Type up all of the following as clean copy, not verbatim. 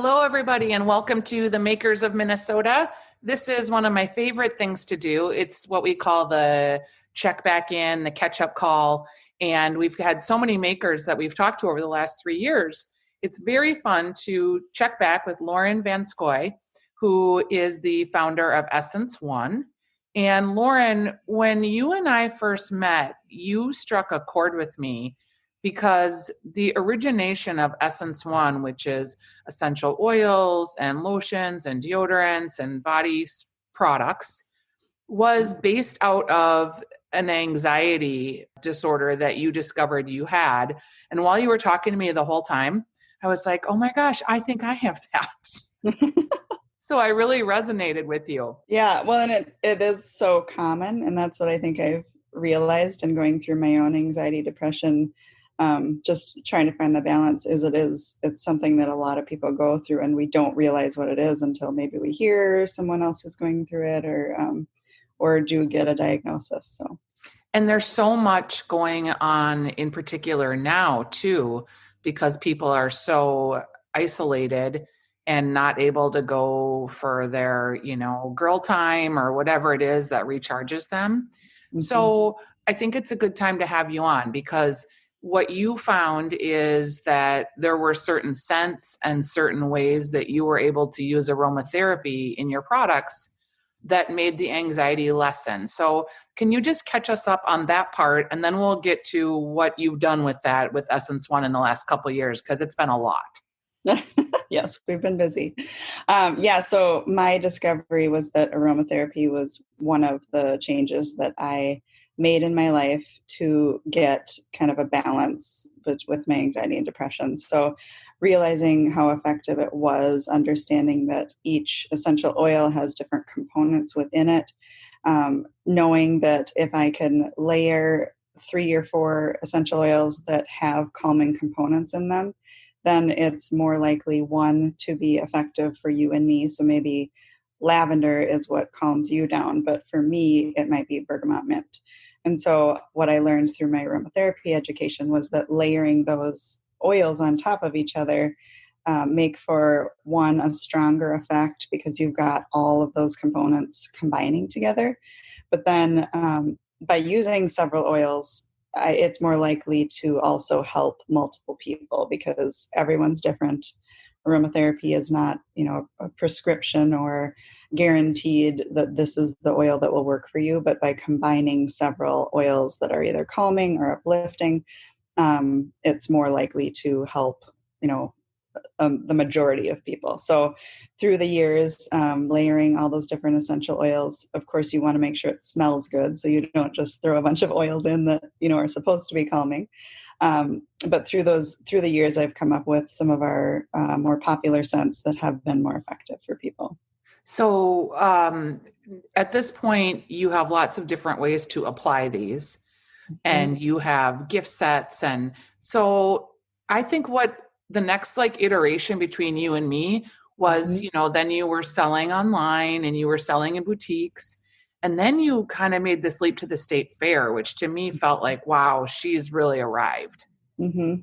Hello, everybody, and welcome to the Makers of Minnesota. This is one of my favorite things to do. It's what we call the check back in, the catch-up call, and we've had so many makers that we've talked to over the last 3 years. It's very fun to check back with Lauren Vanscoy, who is the founder of Essence One. And Lauren, when you and I first met, you struck a chord with me because the origination of Essence One, which is essential oils and lotions and deodorants and body products, was based out of an anxiety disorder that you discovered you had. And while you were talking to me the whole time, I was like, oh my gosh, I think I have that. So I really resonated with you. Yeah, well, and it is so common. And that's what I think I've realized in going through my own anxiety, depression, just trying to find the balance it's something that a lot of people go through, and we don't realize what it is until maybe we hear someone else who's going through it or do get a diagnosis. So, and there's so much going on in particular now too, because people are so isolated and not able to go for their, girl time or whatever it is that recharges them. Mm-hmm. So I think it's a good time to have you on, because what you found is that there were certain scents and certain ways that you were able to use aromatherapy in your products that made the anxiety lessen. So can you just catch us up on that part, and then we'll get to what you've done with that with Essence One in the last couple of years, because it's been a lot. Yes, we've been busy. So my discovery was that aromatherapy was one of the changes that I made in my life to get kind of a balance with my anxiety and depression. So realizing how effective it was, understanding that each essential oil has different components within it, knowing that if I can layer 3 or 4 essential oils that have calming components in them, then it's more likely one to be effective for you and me. So maybe lavender is what calms you down, but for me, it might be bergamot mint. And so what I learned through my aromatherapy education was that layering those oils on top of each other make for one, a stronger effect because you've got all of those components combining together. But then by using several oils, it's more likely to also help multiple people because everyone's different. Aromatherapy is not, a prescription or guaranteed that this is the oil that will work for you. But by combining several oils that are either calming or uplifting, it's more likely to help, the majority of people. So through the years, layering all those different essential oils, of course, you want to make sure it smells good. So you don't just throw a bunch of oils in that, are supposed to be calming. But through the years, I've come up with some of our more popular scents that have been more effective for people. So at this point, you have lots of different ways to apply these, and you have gift sets. And so I think what the next iteration between you and me was, then you were selling online and you were selling in boutiques. And then you kind of made this leap to the state fair, which to me felt like, wow, she's really arrived. Mm-hmm.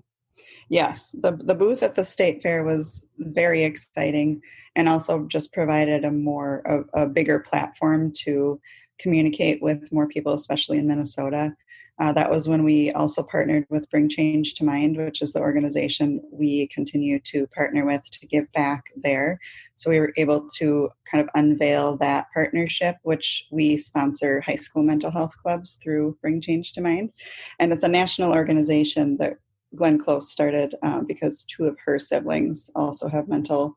Yes. The booth at the state fair was very exciting and also just provided a bigger platform to communicate with more people, especially in Minnesota. That was when we also partnered with Bring Change to Mind, which is the organization we continue to partner with to give back there. So we were able to kind of unveil that partnership, which we sponsor high school mental health clubs through Bring Change to Mind. And it's a national organization that Glenn Close started because 2 of her siblings also have mental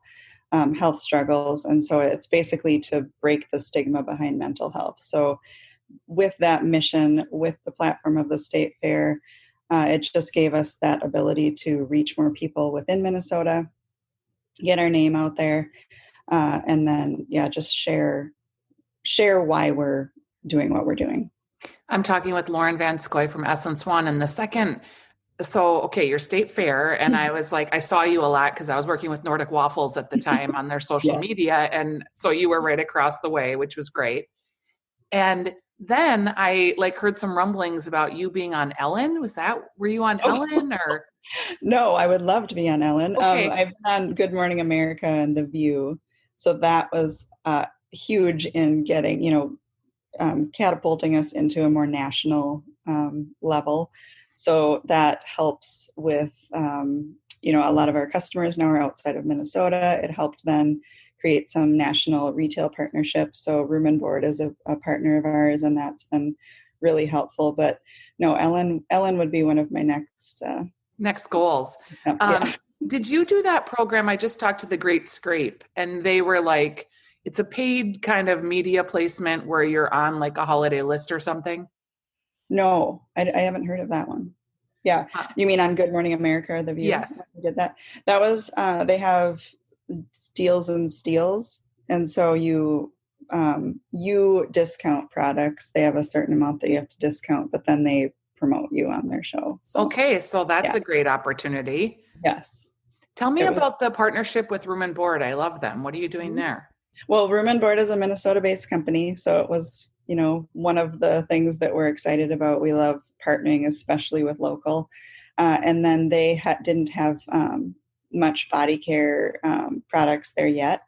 health struggles. And so it's basically to break the stigma behind mental health. So with that mission, with the platform of the state fair, it just gave us that ability to reach more people within Minnesota, get our name out there, and then, just share why we're doing what we're doing. I'm talking with Lauren Vanscoy from Essence One. And your state fair. And I was like, I saw you a lot because I was working with Nordic Waffles at the time on their social media. And so you were right across the way, which was great. And then I like heard some rumblings about you being on Ellen. Were you on Ellen or? No, I would love to be on Ellen. Okay. I've been on Good Morning America and The View. So that was huge in getting, catapulting us into a more national level. So that helps with, a lot of our customers now are outside of Minnesota. It helped then create some national retail partnerships. So Room and Board is a partner of ours, and that's been really helpful. But no, Ellen would be one of my Next goals. yeah. Did you do that program? I just talked to the Great Scrape, and they were like, it's a paid kind of media placement where you're on like a holiday list or something. No, I haven't heard of that one. Yeah. You mean on Good Morning America or The View? Yes. I did that. That was, they have deals and steals. And so you discount products. They have a certain amount that you have to discount, but then they promote you on their show. So, okay. So that's a great opportunity. Yes. Tell me about the partnership with Room and Board. I love them. What are you doing there? Well, Room and Board is a Minnesota-based company. So it was, one of the things that we're excited about. We love partnering, especially with local. And then they didn't have much body care products there yet.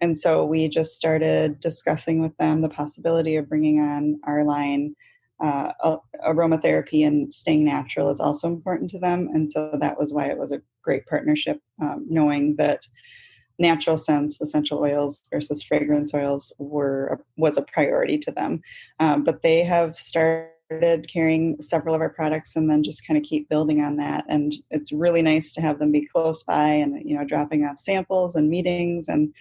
And so we just started discussing with them the possibility of bringing on our line. Aromatherapy and staying natural is also important to them. And so that was why it was a great partnership, knowing that natural scents, essential oils versus fragrance oils was a priority to them. But they have started carrying several of our products and then just kind of keep building on that. And it's really nice to have them be close by and, dropping off samples and meetings and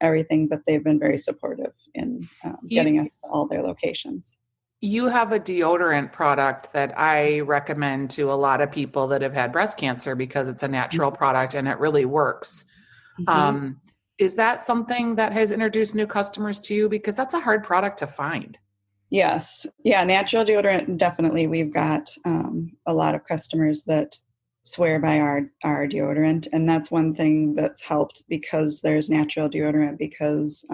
everything. But they've been very supportive in getting us to all their locations. You have a deodorant product that I recommend to a lot of people that have had breast cancer because it's a natural product and it really works. Mm-hmm. Is that something that has introduced new customers to you? Because that's a hard product to find. Yes. Yeah. Natural deodorant. Definitely. We've got a lot of customers that swear by our deodorant. And that's one thing that's helped because there's natural deodorant because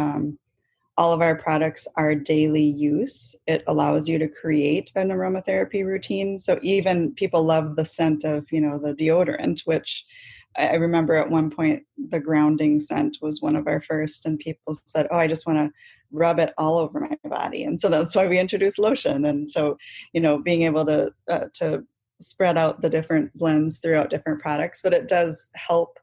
all of our products are daily use. It allows you to create an aromatherapy routine. So even people love the scent of, the deodorant, which I remember at one point, the grounding scent was one of our first, and people said, oh, I just want to rub it all over my body. And so that's why we introduced lotion. And so, being able to spread out the different blends throughout different products, but it does help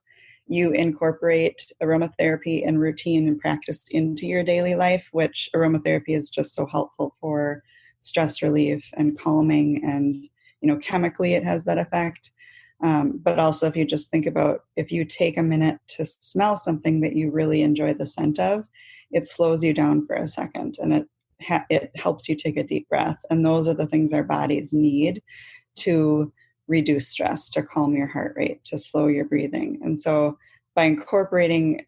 you incorporate aromatherapy and routine and practice into your daily life, which aromatherapy is just so helpful for stress relief and calming. And, chemically it has that effect. But also if you just think about, if you take a minute to smell something that you really enjoy the scent of, it slows you down for a second and it helps you take a deep breath. And those are the things our bodies need to reduce stress, to calm your heart rate, to slow your breathing. And so by incorporating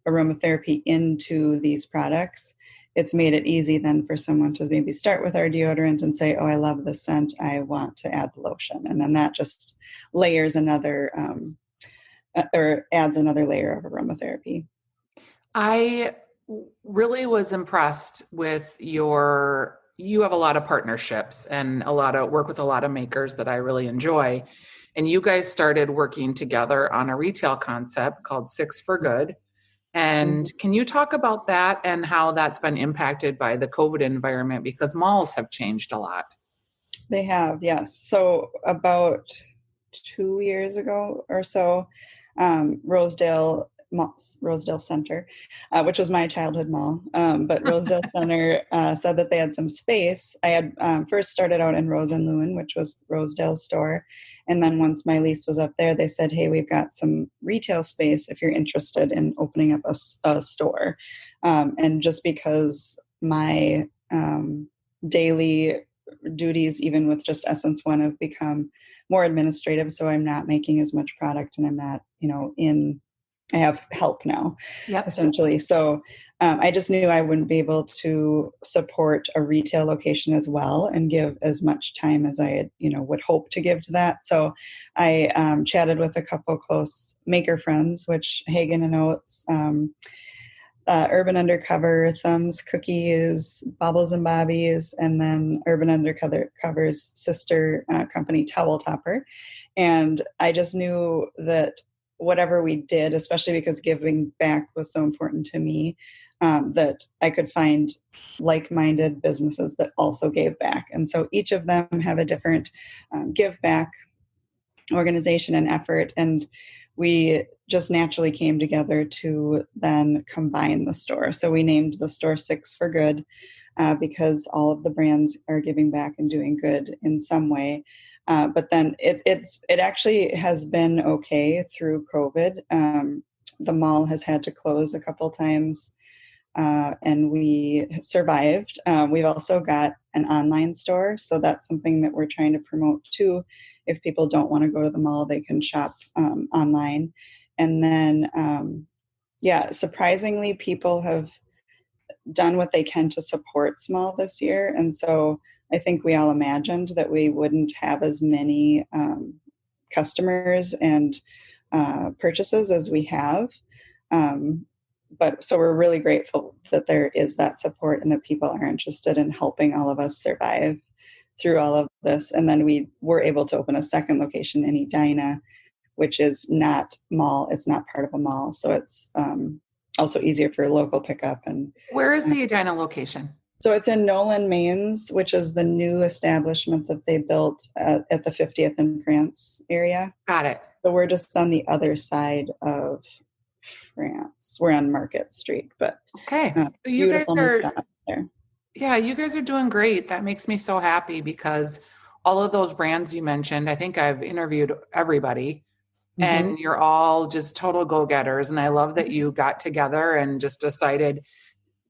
aromatherapy into these products, it's made it easy then for someone to maybe start with our deodorant and say, oh, I love the scent, I want to add the lotion. And then that just layers another or adds another layer of aromatherapy. I really was impressed with you have a lot of partnerships and work with a lot of makers that I really enjoy. And you guys started working together on a retail concept called Six for Good. And can you talk about that and how that's been impacted by the COVID environment? Because malls have changed a lot. They have, yes. So about 2 years ago or so, Rosedale Center, which was my childhood mall. But Rosedale Center said that they had some space. I had first started out in Rose and Lewin, which was Rosedale's store. And then once my lease was up there, they said, hey, we've got some retail space if you're interested in opening up a store. And just because my daily duties, even with just Essence One, have become more administrative. So I'm not making as much product and I'm not, I have help now, essentially. So I just knew I wouldn't be able to support a retail location as well and give as much time as I had, would hope to give to that. So I chatted with a couple close maker friends, which Hagen and Oates, Urban Undercover, Thumbs Cookies, Bobbles and Bobbies, and then Urban Undercover's sister company, Towel Topper. And I just knew that whatever we did, especially because giving back was so important to me, that I could find like-minded businesses that also gave back. And so each of them have a different give back organization and effort. And we just naturally came together to then combine the store. So we named the store Six for Good because all of the brands are giving back and doing good in some way. But then it actually has been okay through COVID. The mall has had to close a couple times, and we survived. We've also got an online store, so that's something that we're trying to promote too. If people don't want to go to the mall, they can shop online. And then, surprisingly, people have done what they can to support small this year. And so I think we all imagined that we wouldn't have as many customers and purchases as we have. But so we're really grateful that there is that support and that people are interested in helping all of us survive through all of this. And then we were able to open a second location in Edina, which is not mall. It's not part of a mall. So it's also easier for local pickup. And where is the Edina location? So it's in Nolan, Mainz, which is the new establishment that they built at the 50th and France area. Got it. So we're just on the other side of France. We're on Market Street, but okay. You guys are there. Yeah, you guys are doing great. That makes me so happy because all of those brands you mentioned, I think I've interviewed everybody, and you're all just total go-getters. And I love that you got together and just decided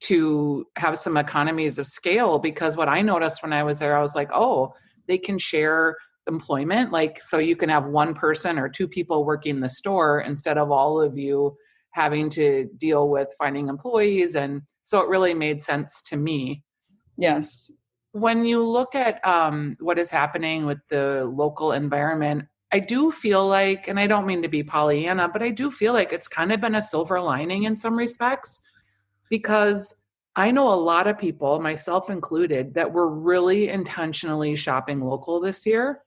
to have some economies of scale, because what I noticed when I was there, I was like, oh, they can share employment. Like, so you can have one person or two people working the store instead of all of you having to deal with finding employees. And so it really made sense to me. Yes. When you look at what is happening with the local environment, I do feel like, and I don't mean to be Pollyanna, but I do feel like it's kind of been a silver lining in some respects, because I know a lot of people, myself included, that were really intentionally shopping local this year.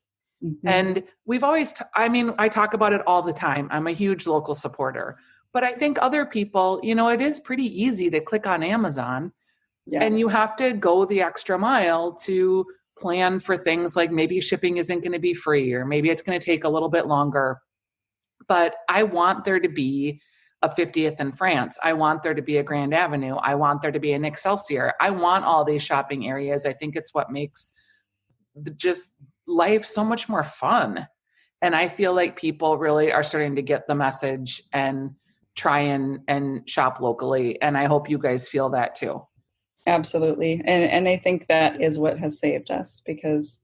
And we've always, I talk about it all the time. I'm a huge local supporter, but I think other people, it is pretty easy to click on Amazon. Yes. And you have to go the extra mile to plan for things like maybe shipping isn't going to be free, or maybe it's going to take a little bit longer. But I want there to be a 50th in France. I want there to be a Grand Avenue. I want there to be an Excelsior. I want all these shopping areas. I think it's what makes just life so much more fun. And I feel like people really are starting to get the message and try and shop locally. And I hope you guys feel that too. Absolutely. And I think that is what has saved us, because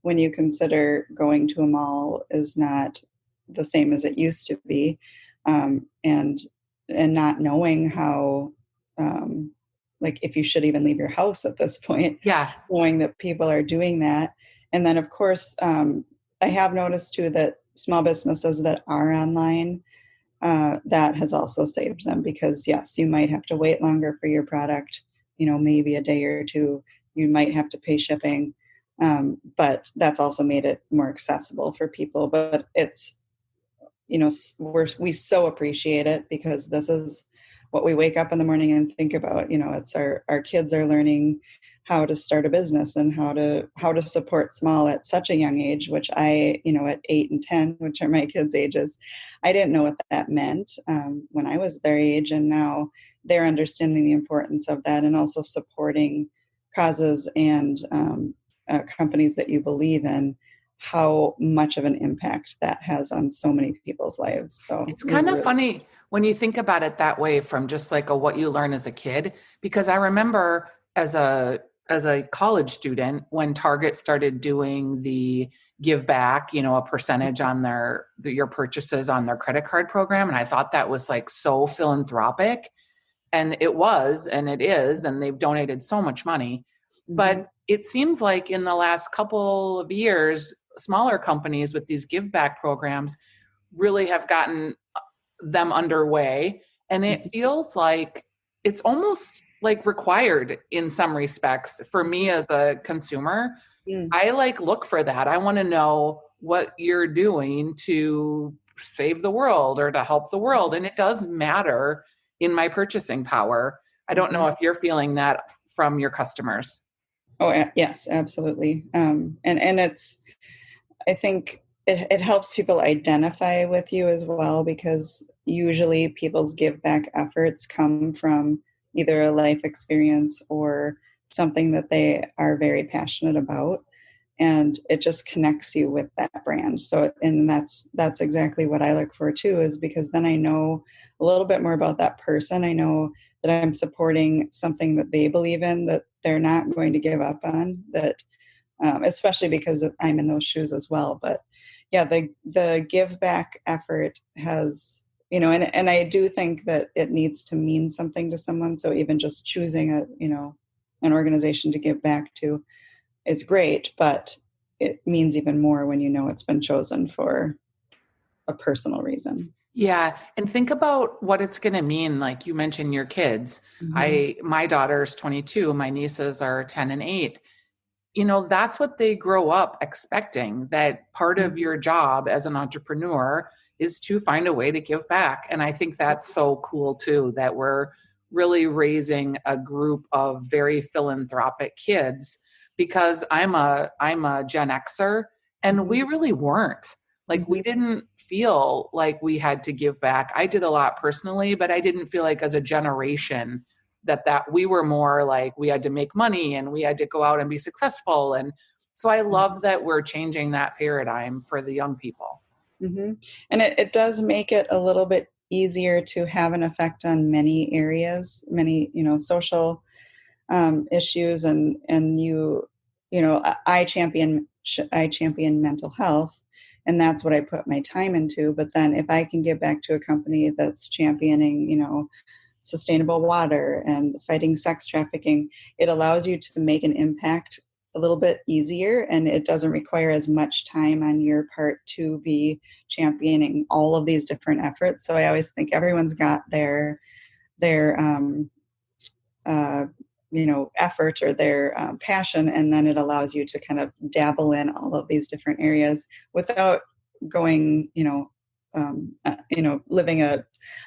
when you consider going to a mall is not the same as it used to be, and not knowing how, like if you should even leave your house at this point, knowing that people are doing that. And then of course, I have noticed too that small businesses that are online, that has also saved them, because yes, you might have to wait longer for your product, maybe a day or two, you might have to pay shipping. But that's also made it more accessible for people. But it's, we so appreciate it, because this is what we wake up in the morning and think about. It's our kids are learning how to start a business and how to support small at such a young age, which I, at 8 and 10, which are my kids' ages, I didn't know what that meant when I was their age. And now they're understanding the importance of that, and also supporting causes and companies that you believe in, how much of an impact that has on so many people's lives. So it's kind of funny when you think about it that way, from just like what you learn as a kid, because I remember as a college student, when Target started doing the give back, a percentage on your purchases on their credit card program. And I thought that was like so philanthropic, and it was, and it is, and they've donated so much money. But it seems like in the last couple of years, smaller companies with these give back programs really have gotten them underway. And it feels like it's almost like required in some respects for me as a consumer. I like look for that. I want to know what you're doing to save the world or to help the world. And it does matter in my purchasing power. I don't know if you're feeling that from your customers. Oh, yes, absolutely. And I think it helps people identify with you as well, because usually people's give back efforts come from either a life experience or something that they are very passionate about. And it just connects you with that brand. So, and that's exactly what I look for too, is because then I know a little bit more about that person. I know that I'm supporting something that they believe in, that they're not going to give up on, that especially because I'm in those shoes as well. But yeah, the give back effort has, and I do think that it needs to mean something to someone. So even just choosing an organization to give back to is great, but it means even more when it's been chosen for a personal reason. Yeah. And think about what it's going to mean. Like you mentioned your kids. My daughter's 22, my nieces are 10 and 8. That's what they grow up expecting, that part of your job as an entrepreneur is to find a way to give back. And I think that's so cool too, that we're really raising a group of very philanthropic kids, because I'm a Gen Xer, and we really weren't. Like we didn't feel like we had to give back. I did a lot personally, but I didn't feel like as a generation that we were more like we had to make money and we had to go out and be successful. And so I love that we're changing that paradigm for the young people. And it does make it a little bit easier to have an effect on many areas, many, social issues. And I champion mental health, and that's what I put my time into. But then if I can give back to a company that's championing, sustainable water and fighting sex trafficking, it allows you to make an impact a little bit easier, and it doesn't require as much time on your part to be championing all of these different efforts. So I always think everyone's got their effort or their passion, and then it allows you to kind of dabble in all of these different areas without going, living a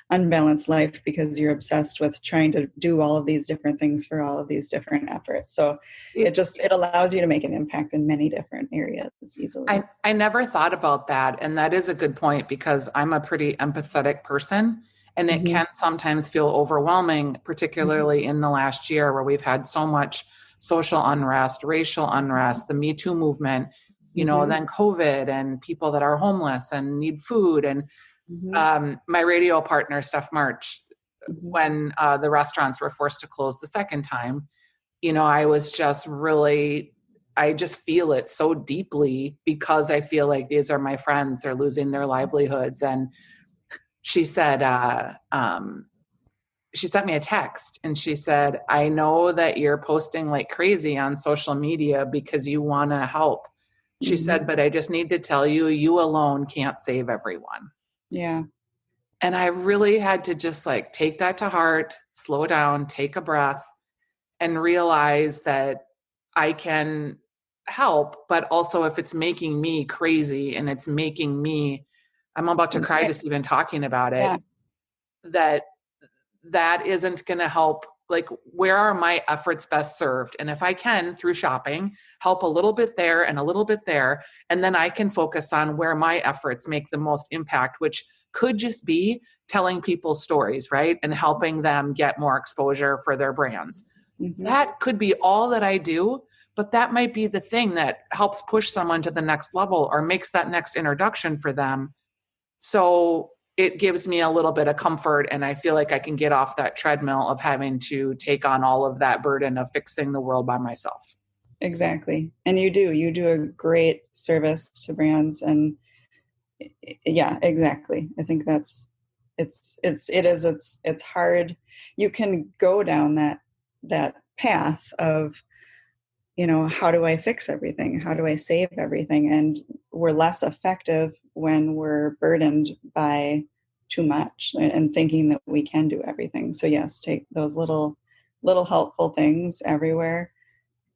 unbalanced life because you're obsessed with trying to do all of these different things for all of these different efforts. So it allows you to make an impact in many different areas easily. I never thought about that. And that is a good point, because I'm a pretty empathetic person, and it can sometimes feel overwhelming, particularly in the last year where we've had so much social unrest, racial unrest, the Me Too movement, then COVID, and people that are homeless and need food. And my radio partner, Steph March, when the restaurants were forced to close the second time, I was just I just feel it so deeply, because I feel like these are my friends. They're losing their livelihoods. And she said, she sent me a text, and she said, I know that you're posting like crazy on social media because you want to help. She said, but I just need to tell you, you alone can't save everyone. Yeah. And I really had to just like take that to heart, slow down, take a breath, and realize that I can help, but also if it's making me crazy and it's making me, I'm about to cry just even talking about it, that isn't going to help. Like, where are my efforts best served? And if I can, through shopping, help a little bit there and a little bit there, and then I can focus on where my efforts make the most impact, which could just be telling people stories, right? And helping them get more exposure for their brands. That could be all that I do, but that might be the thing that helps push someone to the next level or makes that next introduction for them. So it gives me a little bit of comfort, and I feel like I can get off that treadmill of having to take on all of that burden of fixing the world by myself. Exactly. And you do a great service to brands. And yeah, exactly. I think it's hard. You can go down that path of, how do I fix everything? How do I save everything? And we're less effective when we're burdened by too much and thinking that we can do everything. So yes, take those little helpful things everywhere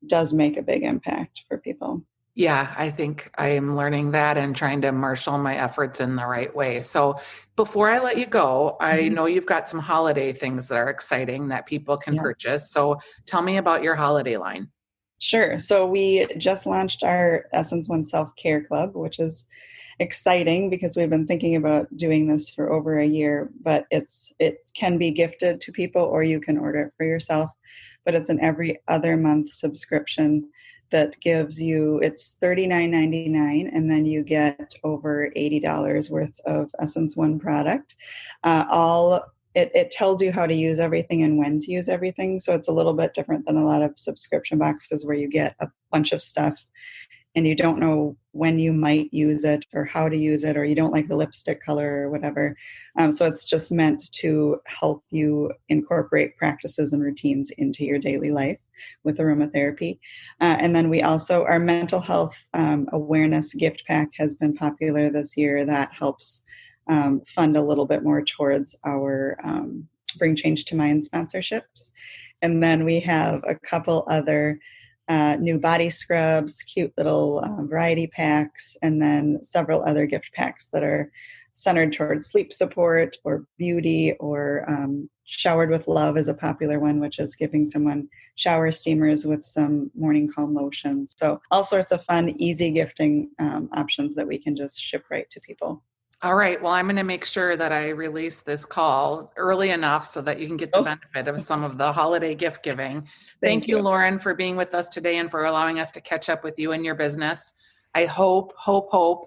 does make a big impact for people. Yeah, I think I am learning that and trying to marshal my efforts in the right way. So before I let you go, I know you've got some holiday things that are exciting that people can Yeah. purchase. So tell me about your holiday line. Sure. So we just launched our Essence One Self-Care Club, which is exciting because we've been thinking about doing this for over a year, but it can be gifted to people or you can order it for yourself. But it's an every other month subscription that gives you, it's $39.99, and then you get over $80 worth of Essence One product. It tells you how to use everything and when to use everything. So it's a little bit different than a lot of subscription boxes where you get a bunch of stuff and you don't know when you might use it or how to use it, or you don't like the lipstick color or whatever. So it's just meant to help you incorporate practices and routines into your daily life with aromatherapy. And then we also, our mental health awareness gift pack has been popular this year. That helps fund a little bit more towards our Bring Change to Mind sponsorships. And then we have a couple other new body scrubs, cute little variety packs, and then several other gift packs that are centered towards sleep support or beauty, or Showered with Love is a popular one, which is giving someone shower steamers with some morning calm lotion. So all sorts of fun, easy gifting options that we can just ship right to people. All right. Well, I'm going to make sure that I release this call early enough so that you can get the benefit of some of the holiday gift giving. Thank you, Lauren, for being with us today and for allowing us to catch up with you and your business. I hope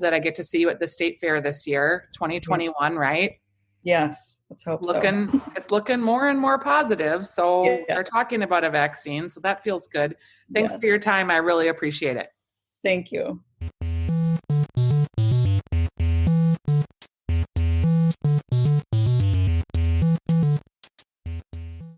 that I get to see you at the State Fair this year, 2021, right? Yes, let's hope so. It's looking more and more positive. So they're talking about a vaccine. So that feels good. Thanks for your time. I really appreciate it. Thank you.